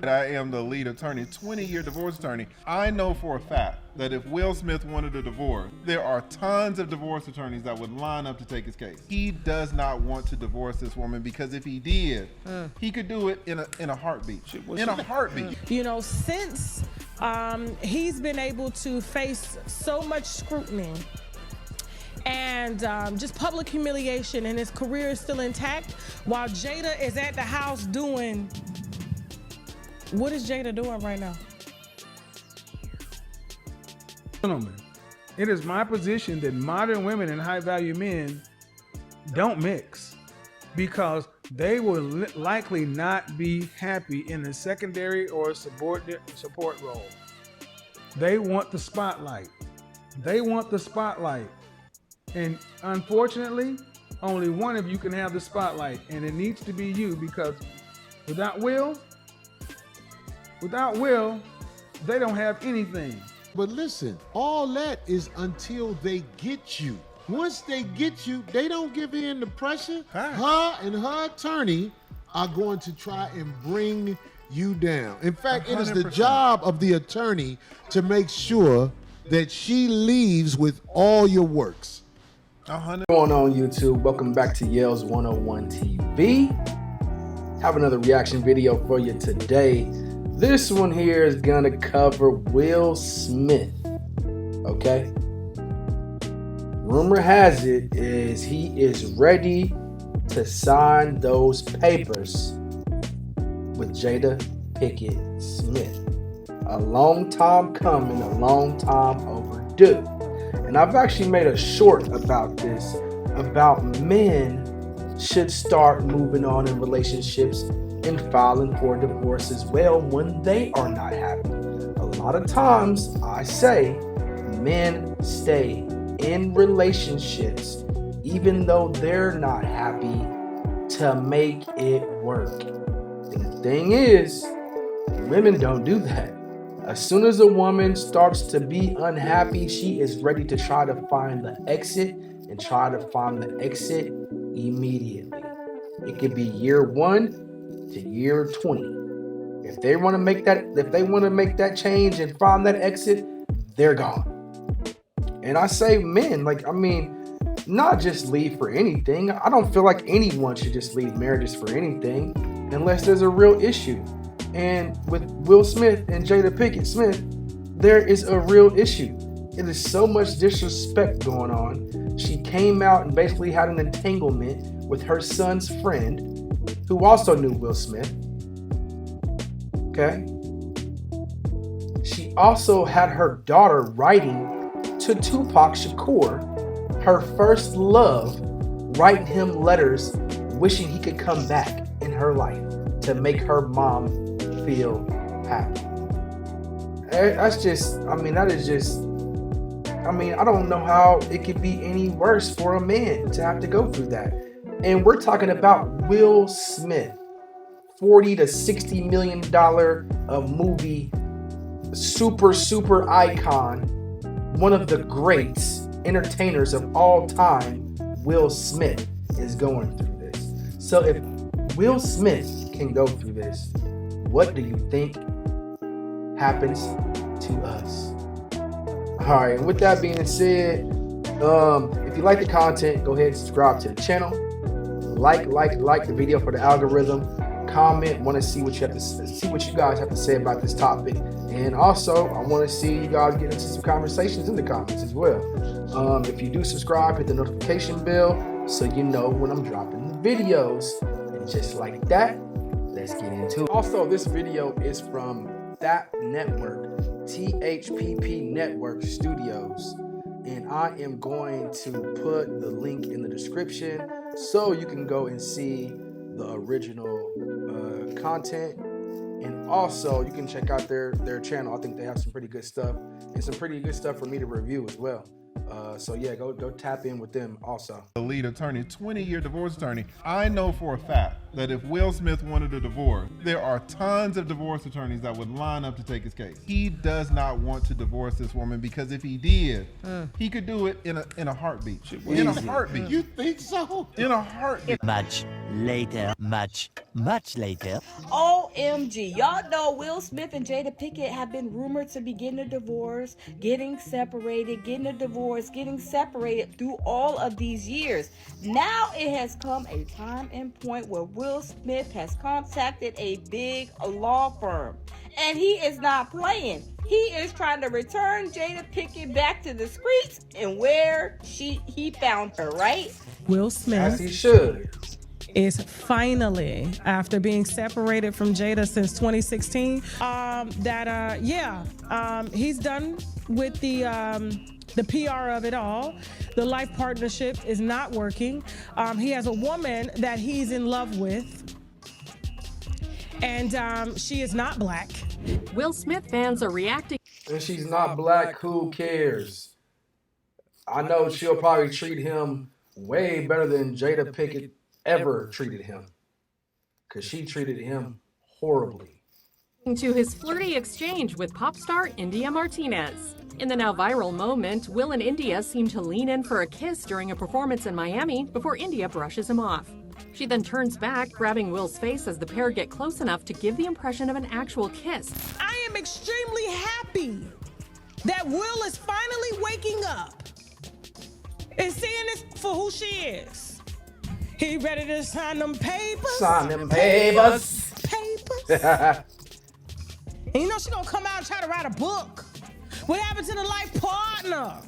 I am the lead attorney, 20-year divorce attorney. I know for a fact that if Will Smith wanted a divorce, there are tons of divorce attorneys that would line up to take his case. He does not want to divorce this woman because if he did, he could do it in a heartbeat. In a heartbeat. You know, since he's been able to face so much scrutiny and just public humiliation, and his career is still intact, while Jada is at the house doing... What is Jada doing right now? Gentlemen, it is my position that modern women and high-value men don't mix because they will likely not be happy in a secondary or subordinate support role. They want the spotlight. They want the spotlight. And unfortunately, only one of you can have the spotlight, and it needs to be you, because without Will, they don't have anything. But listen, all that is until they get you. Once they get you, they don't give in to pressure. Her and her attorney are going to try and bring you down. In fact, 100%. It is the job of the attorney to make sure that she leaves with all your works. 100. Going on YouTube, welcome back to Yale's 101 TV. Have another reaction video for you today. This one here is gonna cover Will Smith, okay? Rumor has it is he is ready to sign those papers with Jada Pinkett Smith. A long time coming, a long time overdue. And I've actually made a short about this, about men should start moving on in relationships and filing for divorce as well when they are not happy. A lot of times I say men stay in relationships even though they're not happy to make it work. And the thing is, women don't do that. As soon as a woman starts to be unhappy, she is ready to try to find the exit and try to find the exit immediately. It could be year 1 to year 20. If they want to make that change and find that exit, they're gone. And I say men, not just leave for anything. I don't feel like anyone should just leave marriages for anything unless there's a real issue. And with Will Smith and Jada Pinkett Smith, there is a real issue. It is so much disrespect going on. She came out and basically had an entanglement with her son's friend, who also knew Will Smith. Okay. She also had her daughter writing to Tupac Shakur, her first love, writing him letters wishing he could come back in her life to make her mom feel happy. I don't know how it could be any worse for a man to have to go through that. And we're talking about Will Smith, $40 to $60 million a movie, super icon, one of the greats entertainers of all time. Will Smith is going through this. So if Will Smith can go through this, what do you think happens to us? All right, with that being said, if you like the content, go ahead and subscribe to the channel. Like the video for the algorithm. Comment, want to see what you guys have to say about this topic. And also, I want to see you guys get into some conversations in the comments as well. If you do subscribe, hit the notification bell so you know when I'm dropping videos. And just like that, let's get into it. Also, this video is from that network, THPP Network Studios. And I am going to put the link in the description so you can go and see the original content. And also you can check out their channel. I think they have some pretty good stuff and some pretty good stuff for me to review as well. So yeah, go tap in with them also. The lead attorney, 20-year divorce attorney. I know for a fact that if Will Smith wanted a divorce, there are tons of divorce attorneys that would line up to take his case. He does not want to divorce this woman because if he did, he could do it in a heartbeat. In a heartbeat. You think so? In a heartbeat. Much later. OMG. Y'all know Will Smith and Jada Pinkett have been rumored to be getting a divorce, getting separated, getting a divorce, getting separated through all of these years. Now it has come a time and point where Will Smith has contacted a big law firm. And he is not playing. He is trying to return Jada Pinkett back to the streets and where he found her, right? Will Smith. As he should. Is finally, after being separated from Jada since 2016, he's done with the PR of it all. The life partnership is not working. He has a woman that he's in love with, and she is not black. Will Smith fans are reacting. And she's not black, who cares? I know she'll probably treat him way better than Jada Pinkett ever treated him. Because she treated him horribly. To his flirty exchange with pop star India Martinez. In the now viral moment, Will and India seem to lean in for a kiss during a performance in Miami before India brushes him off. She then turns back, grabbing Will's face as the pair get close enough to give the impression of an actual kiss. I am extremely happy that Will is finally waking up and seeing this for who she is. He ready to sign them papers. Sign them papers. Papers. And you know she gonna come out and try to write a book. What happened to the life partner?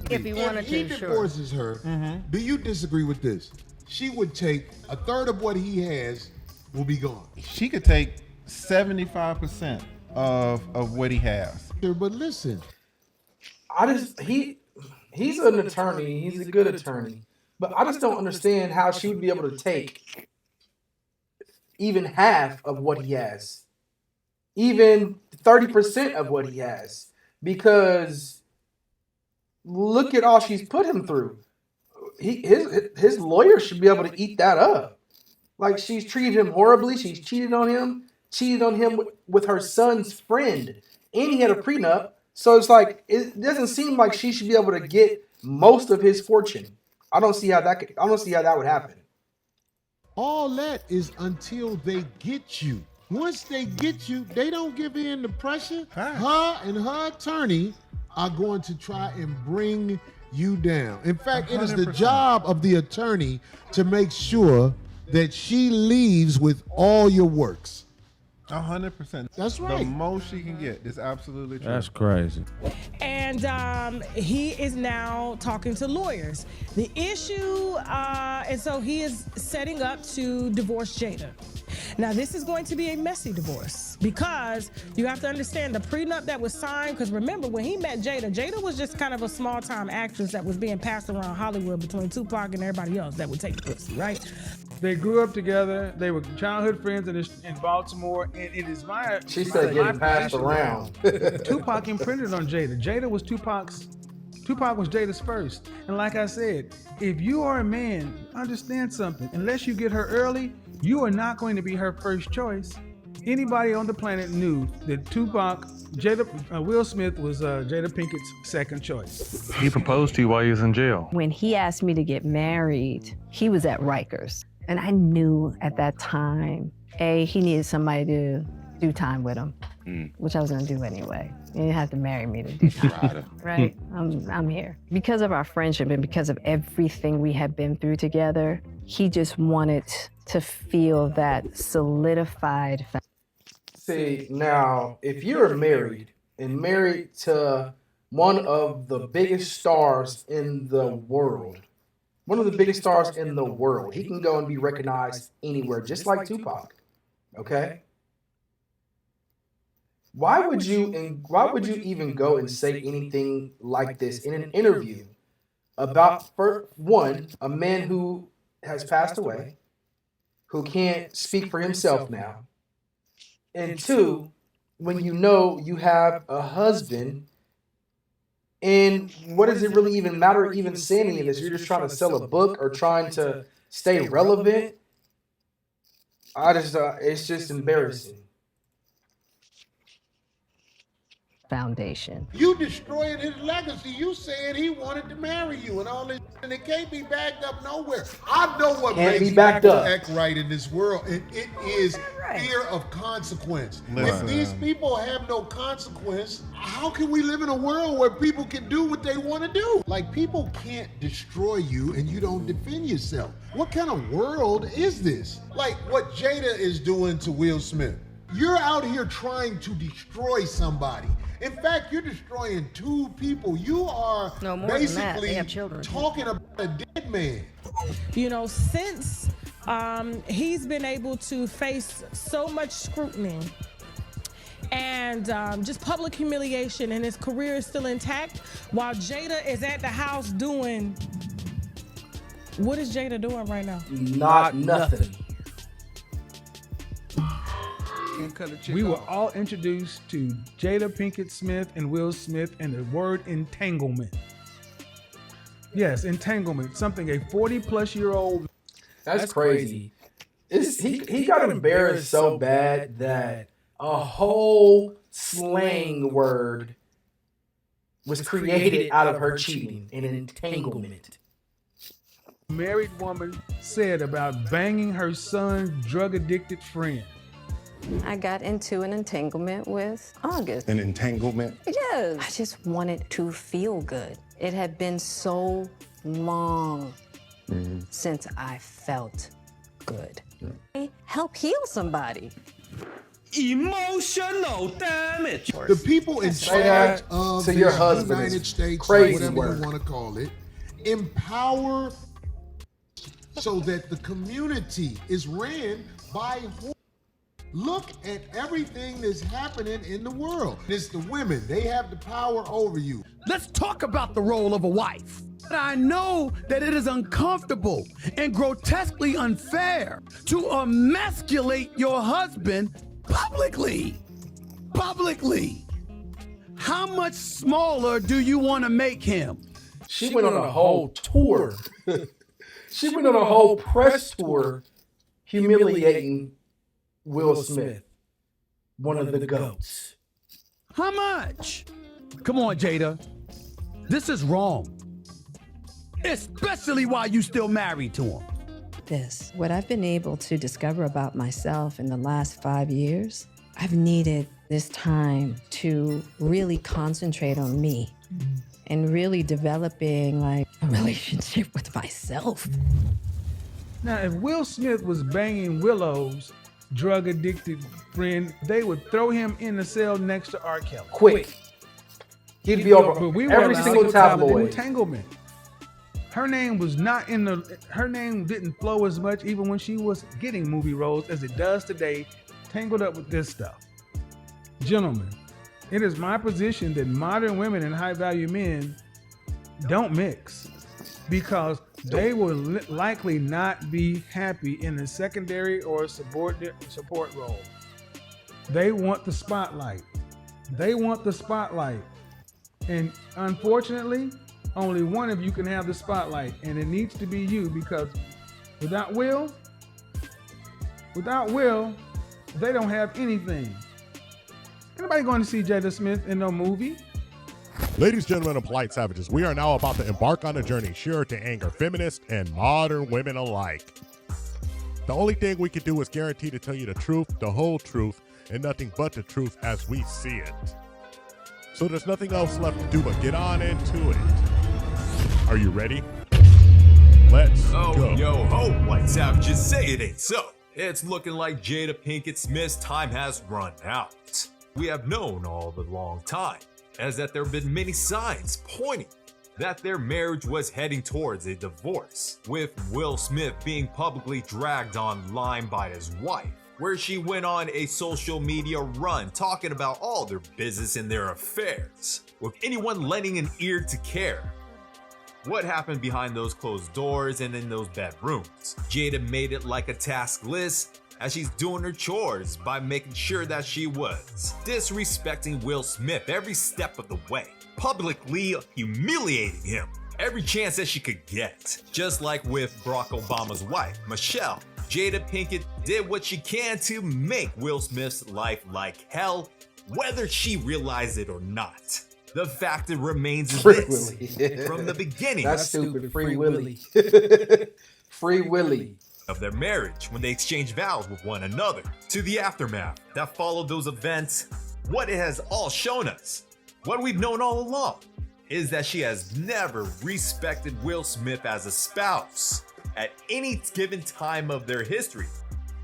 If he wanted If he to, sure. divorces her, do you disagree with this? She would take a third of what he has will be gone. She could take 75% of what he has. But listen, He's an attorney. He's a good attorney. But I just don't understand how she would be able to take even half of what he has. Even 30% of what he has. Because look at all she's put him through. His lawyer should be able to eat that up. Like, she's treated him horribly. She's cheated on him with her son's friend. And he had a prenup. So it's like, it doesn't seem like she should be able to get most of his fortune. I don't see how that would happen. all that is until they get you. Once they get you, they don't give in to pressure. Her and her attorney are going to try and bring you down. In fact, 100%. It is the job of the attorney to make sure that she leaves with all your works. 100%. That's right. The most she can get is absolutely true. That's crazy. And he is now talking to lawyers. The issue, and so he is setting up to divorce Jada. Now, this is going to be a messy divorce because you have to understand the prenup that was signed. Because remember, when he met Jada, Jada was just kind of a small-time actress that was being passed around Hollywood between Tupac and everybody else that would take the pussy, right? They grew up together. They were childhood friends in Baltimore, and it is my. She said getting passed around. Tupac imprinted on Jada. Tupac was Jada's first. And like I said, if you are a man, understand something. Unless you get her early, you are not going to be her first choice. Anybody on the planet knew that Will Smith was Jada Pinkett's second choice. He proposed to you while he was in jail. When he asked me to get married, he was at Rikers. And I knew at that time, he needed somebody to do time with him, which I was gonna do anyway. You didn't have to marry me to do time, right? I'm here. Because of our friendship and because of everything we had been through together, he just wanted to feel that solidified. See, now, if you're married to one of the biggest stars in the world, he can go and be recognized anywhere, just like Tupac, okay? Why would you even go and say anything like this in an interview about, for one, a man who has passed away, who can't speak for himself now, and two, when you know you have a husband, and what does it really even matter even saying any of this? You're just trying to sell a book or trying to stay relevant. it's just embarrassing. Foundation. You destroying his legacy. You saying he wanted to marry you and all this, and it can't be backed up nowhere. I know what Can't makes be backed people up. act right in this world, and it is fear of consequence. If these people have no consequence, how can we live in a world where people can do what they want to do? Like, people can't destroy you and you don't defend yourself. What kind of world is this? Like what Jada is doing to Will Smith. You're out here trying to destroy somebody. In fact, you're destroying two people. You are basically talking about a dead man. You know, since he's been able to face so much scrutiny and just public humiliation, and his career is still intact, while Jada is at the house doing, what is Jada doing right now? Not nothing. We were all introduced to Jada Pinkett Smith and Will Smith and the word entanglement. Yes, entanglement, something a 40-plus-year-old. That's crazy. He got embarrassed so bad that a whole slang word was created out of her cheating, an entanglement. Married woman said about banging her son's drug-addicted friend. I got into an entanglement with August. An entanglement? Yes. I just wanted to feel good. It had been so long since I felt good. Help heal somebody. Emotional damage. The people in charge of the United States, or whatever you want to call it, empower so that the community is ran by who? Look at everything that's happening in the world. It's the women. They have the power over you. Let's talk about the role of a wife. I know that it is uncomfortable and grotesquely unfair to emasculate your husband publicly. Publicly. How much smaller do you want to make him? She went on a whole tour. She went on a whole press tour humiliating Will Smith, one of the GOATs. How much? Come on, Jada. This is wrong. Especially while you still married to him. What I've been able to discover about myself in the last 5 years, I've needed this time to really concentrate on me and really developing like a relationship with myself. Now, if Will Smith was banging Willow's drug-addicted friend, they would throw him in the cell next to R. Kelly. Quick. He'd be over every single tabloid. Entanglement. Her name was not in the. Her name didn't flow as much even when she was getting movie roles as it does today, tangled up with this stuff. Gentlemen, it is my position that modern women and high-value men don't mix, because they will likely not be happy in a secondary or subordinate support role. They want the spotlight. They want the spotlight. And unfortunately, only one of you can have the spotlight, and it needs to be you, because without Will, they don't have anything. Anybody going to see Jada Smith in no movie? Ladies, gentlemen, and polite savages, we are now about to embark on a journey sure to anger feminists and modern women alike. The only thing we can do is guarantee to tell you the truth, the whole truth, and nothing but the truth as we see it. So there's nothing else left to do but get on into it. Are you ready? Let's go. Yo ho, white savages, say it ain't so. It's looking like Jada Pinkett Smith's time has run out. We have known all the long time, as that there have been many signs pointing that their marriage was heading towards a divorce, with Will Smith being publicly dragged online by his wife, where she went on a social media run talking about all their business and their affairs, with anyone lending an ear to care. What happened behind those closed doors and in those bedrooms? Jada made it like a task list as she's doing her chores by making sure that she was disrespecting Will Smith every step of the way, publicly humiliating him every chance that she could get, just like with Barack Obama's wife, Michelle. Jada Pinkett did what she can to make Will Smith's life like hell, whether she realized it or not. The fact it remains is this. From the beginning, That's stupid. Free Willy. Free Willy. Of their marriage when they exchanged vows with one another, to the aftermath that followed those events, what it has all shown us, what we've known all along, is that she has never respected Will Smith as a spouse at any given time of their history,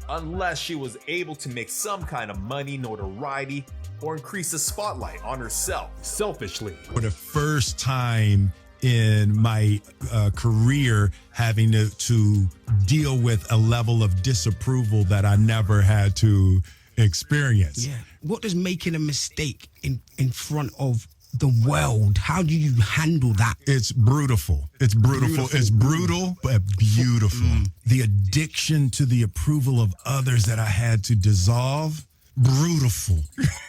unless she was able to make some kind of money, notoriety, or increase the spotlight on herself selfishly. For the first time in my career, having to deal with a level of disapproval that I never had to experience. Yeah. What does making a mistake in front of the world, how do you handle that? It's brutal. It's brutal. It's brutal, but beautiful. The addiction to the approval of others that I had to dissolve, brutal.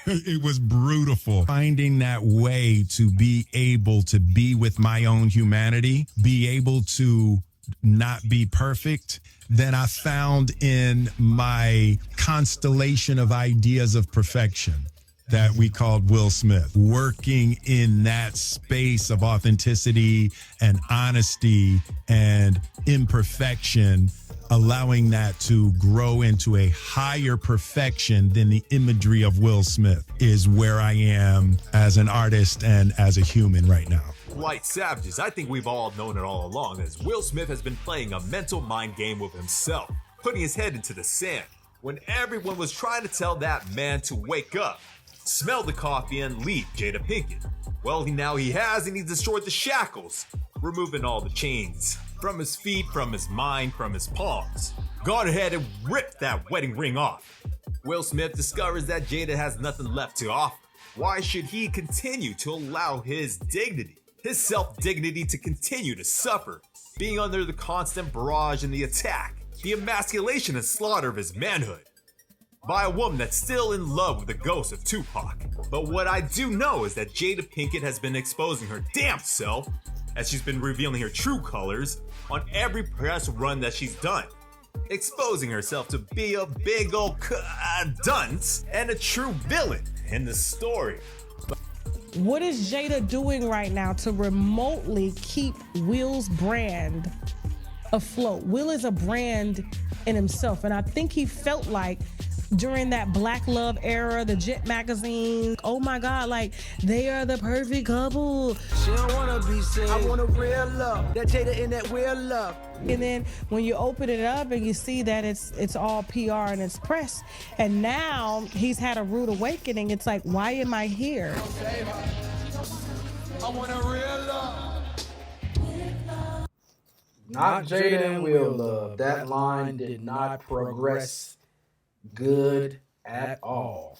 It was brutal. Finding that way to be able to be with my own humanity, be able to not be perfect, then I found in my constellation of ideas of perfection that we called Will Smith. Working in that space of authenticity and honesty and imperfection, allowing that to grow into a higher perfection than the imagery of Will Smith is where I am as an artist and as a human right now. White Savages, I think we've all known it all along, as Will Smith has been playing a mental mind game with himself, putting his head into the sand, when everyone was trying to tell that man to wake up, smell the coffee, and leave Jada Pinkett. Well, now he has, and he's destroyed the shackles, removing all the chains from his feet, from his mind, from his palms. Gone ahead and ripped that wedding ring off. Will Smith discovers that Jada has nothing left to offer. Why should he continue to allow his dignity, his self-dignity, to continue to suffer, being under the constant barrage and the attack, the emasculation and slaughter of his manhood, by a woman that's still in love with the ghost of Tupac? But what I do know is that Jada Pinkett has been exposing her damn self, as she's been revealing her true colors on every press run that she's done, exposing herself to be a big old dunce and a true villain in the story. What is Jada doing right now to remotely keep Will's brand afloat? Will is a brand in himself, and I think he felt like during that Black Love era, the Jet magazine, oh my God, like they are the perfect couple. She don't wanna be seen. I want a real love. That Jada in that real love. And then when you open it up and you see that it's all PR and it's press, and now he's had a rude awakening. It's like, why am I here? I want a real love. Not Jada and Will Love. That line did not progress good at all.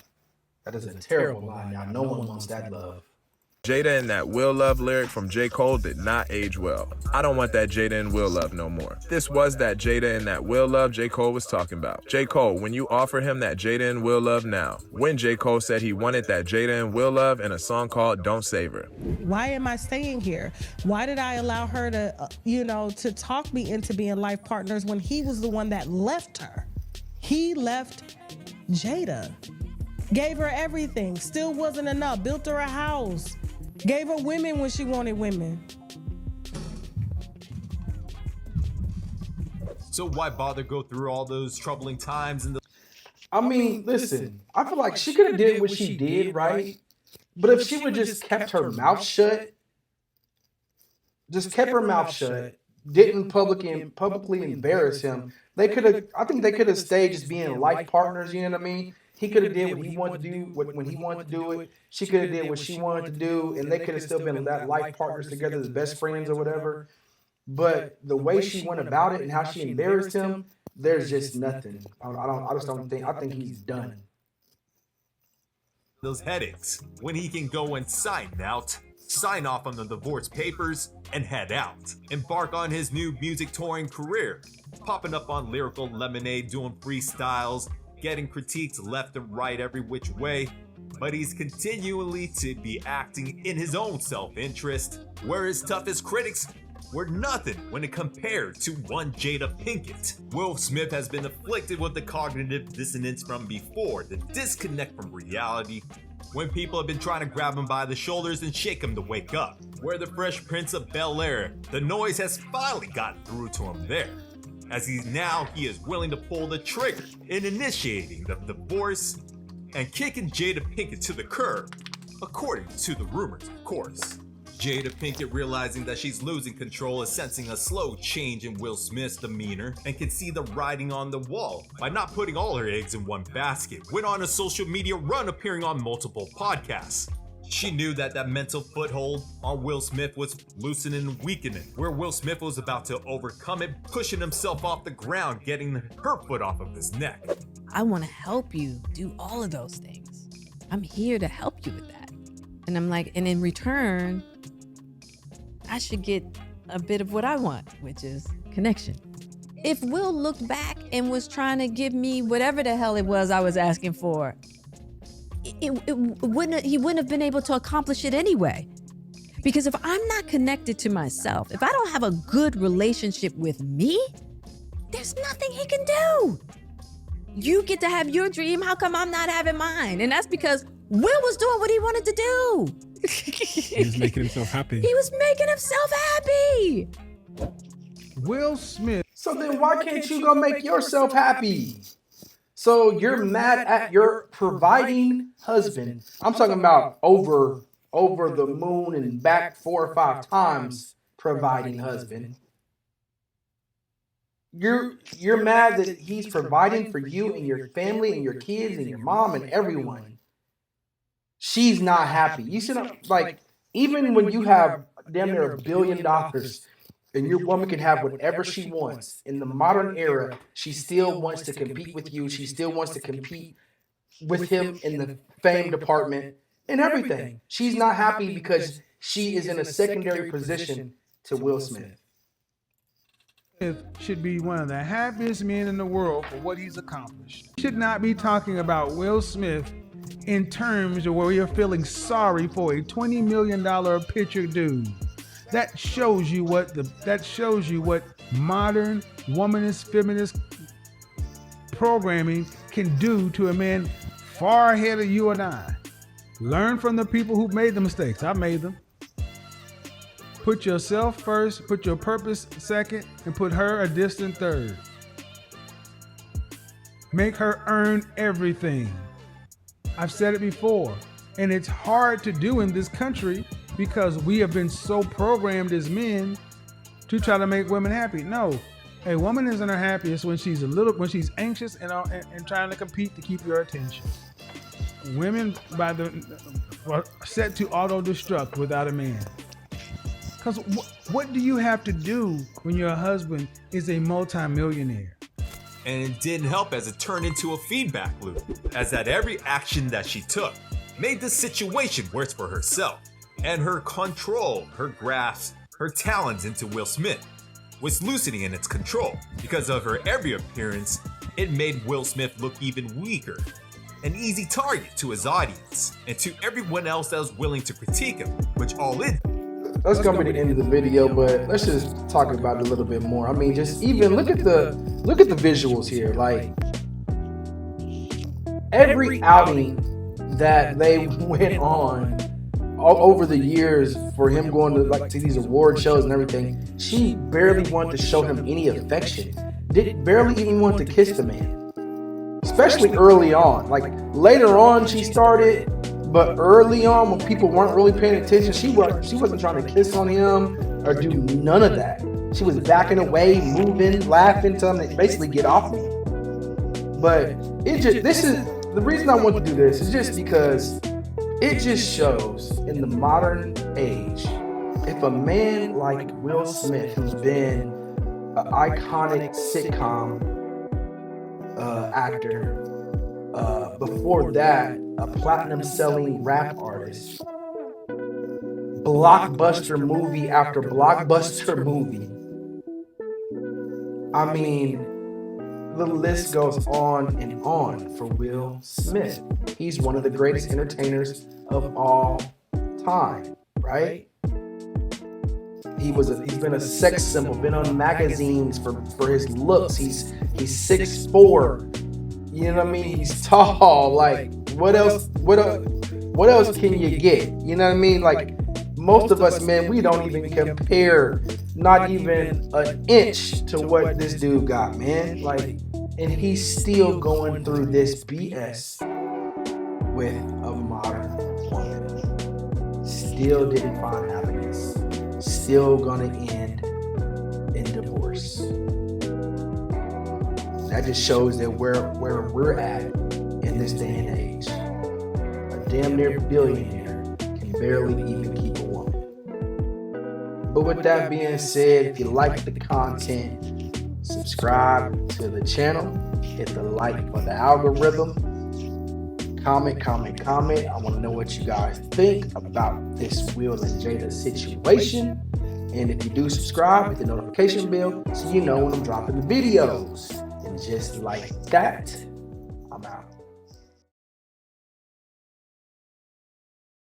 That is a terrible line, y'all. No one wants that love. Jada and that Will Love lyric from J. Cole did not age well. I don't want that Jada and Will Love no more. This was that Jada and that Will Love J. Cole was talking about. J. Cole, when you offer him that Jada and Will Love now, when J. Cole said he wanted that Jada and Will Love in a song called Don't Save Her. Why am I staying here? Why did I allow her to, to talk me into being life partners when he was the one that left her? He left Jada, gave her everything, still wasn't enough, built her a house, gave her women when she wanted women. So why bother go through all those troubling times? I mean, listen, I feel like she could have did what she did, right? But if she would just kept her mouth shut, didn't publicly embarrass him, I think they could have stayed just being life partners, you know what I mean? He could have did what he wanted to do when he wanted to do it. She could have did what she wanted to do, and they could have still been that life partners together as best friends or whatever. But the way she went about it and how she embarrassed him, there's just nothing. I think he's done. Those headaches when he can go and sign off on the divorce papers, and head out. Embark on his new music touring career, popping up on Lyrical Lemonade, doing freestyles, getting critiques left and right every which way. But he's continually to be acting in his own self-interest, where his toughest critics were nothing when it compared to one Jada Pinkett. Will Smith has been afflicted with the cognitive dissonance from before, the disconnect from reality, when people have been trying to grab him by the shoulders and shake him to wake up. Where the Fresh Prince of Bel-Air, the noise has finally gotten through to him there, as he is willing to pull the trigger in initiating the divorce and kicking Jada Pinkett to the curb, according to the rumors, of course. Jada Pinkett, realizing that she's losing control, is sensing a slow change in Will Smith's demeanor and can see the writing on the wall by not putting all her eggs in one basket, went on a social media run, appearing on multiple podcasts. She knew that mental foothold on Will Smith was loosening and weakening, where Will Smith was about to overcome it, pushing himself off the ground, getting her foot off of his neck. I want to help you do all of those things. I'm here to help you with that. And I'm like, and in return, I should get a bit of what I want, which is connection. If Will looked back and was trying to give me whatever the hell it was I was asking for, he wouldn't have been able to accomplish it anyway. Because if I'm not connected to myself, if I don't have a good relationship with me, there's nothing he can do. You get to have your dream, how come I'm not having mine? And that's because Will was doing what he wanted to do. He was making himself happy. He was making himself happy. Will Smith. So then why can't you go make yourself happy? So you're mad at your providing husband. I'm talking about over the moon and back 4 or 5 times providing husband. You're mad that he's providing for you and your family and your kids and your mom and everyone. She's not happy. You see, like, even when you have damn near $1 billion and your woman can have whatever she wants, in the modern era, she still wants to compete with you. She still wants to compete with him in the fame department and everything. She's not happy because she is in a secondary position to Will Smith. Should be one of the happiest men in the world for what he's accomplished. Should not be talking about Will Smith in terms of where you're feeling sorry for a $20 million picture dude. That shows you what modern womanist feminist programming can do to a man far ahead of you and I. Learn from the people who've made the mistakes. I made them. Put yourself first, put your purpose second, and put her a distant third. Make her earn everything. I've said it before, and it's hard to do in this country because we have been so programmed as men to try to make women happy. No, a woman isn't her happiest when she's anxious and trying to compete to keep your attention. Women are set to auto-destruct without a man. Because what do you have to do when your husband is a multimillionaire? And it didn't help as it turned into a feedback loop, as that every action that she took made the situation worse for herself, and her control, her grasp, her talents into Will Smith was loosening in its control. Because of her every appearance, it made Will Smith look even weaker, an easy target to his audience, and to everyone else that was willing to critique him, which all in. That's gonna be the end of the video, but let's just talk about it a little bit more. I mean, just even look at the visuals here. Like, every outing that they went on all over the years for him going to these award shows and everything, she barely wanted to show him any affection. Barely even want to kiss the man, especially early on. Like, later on she started. But early on, when people weren't really paying attention, she wasn't trying to kiss on him or do none of that. She was backing away, moving, laughing, telling him to basically get off me. But this is the reason I want to do this is just because it just shows in the modern age, if a man like Will Smith, who's been an iconic sitcom actor, before that, a platinum-selling rap artist, blockbuster movie after blockbuster movie. I mean, the list goes on and on for Will Smith. He's one of the greatest entertainers of all time, right? He's been a sex symbol, been on magazines for his looks. He's 6'4". You know what I mean? He's tall. Like, what else can you get? You know what I mean? Like, most of us men, we don't even compare, not even an inch to what this dude got, man. Like, and he's still going through this BS with a modern woman. Still didn't find happiness. Still gonna end in divorce. That just shows that where we're at in this day and age. A damn near billionaire can barely even keep a woman. But with that being said, if you like the content, subscribe to the channel, hit the like for the algorithm, comment. I want to know what you guys think about this Will and Jada situation. And if you do subscribe, hit the notification bell so you know when I'm dropping the videos. And just like that, I'm out.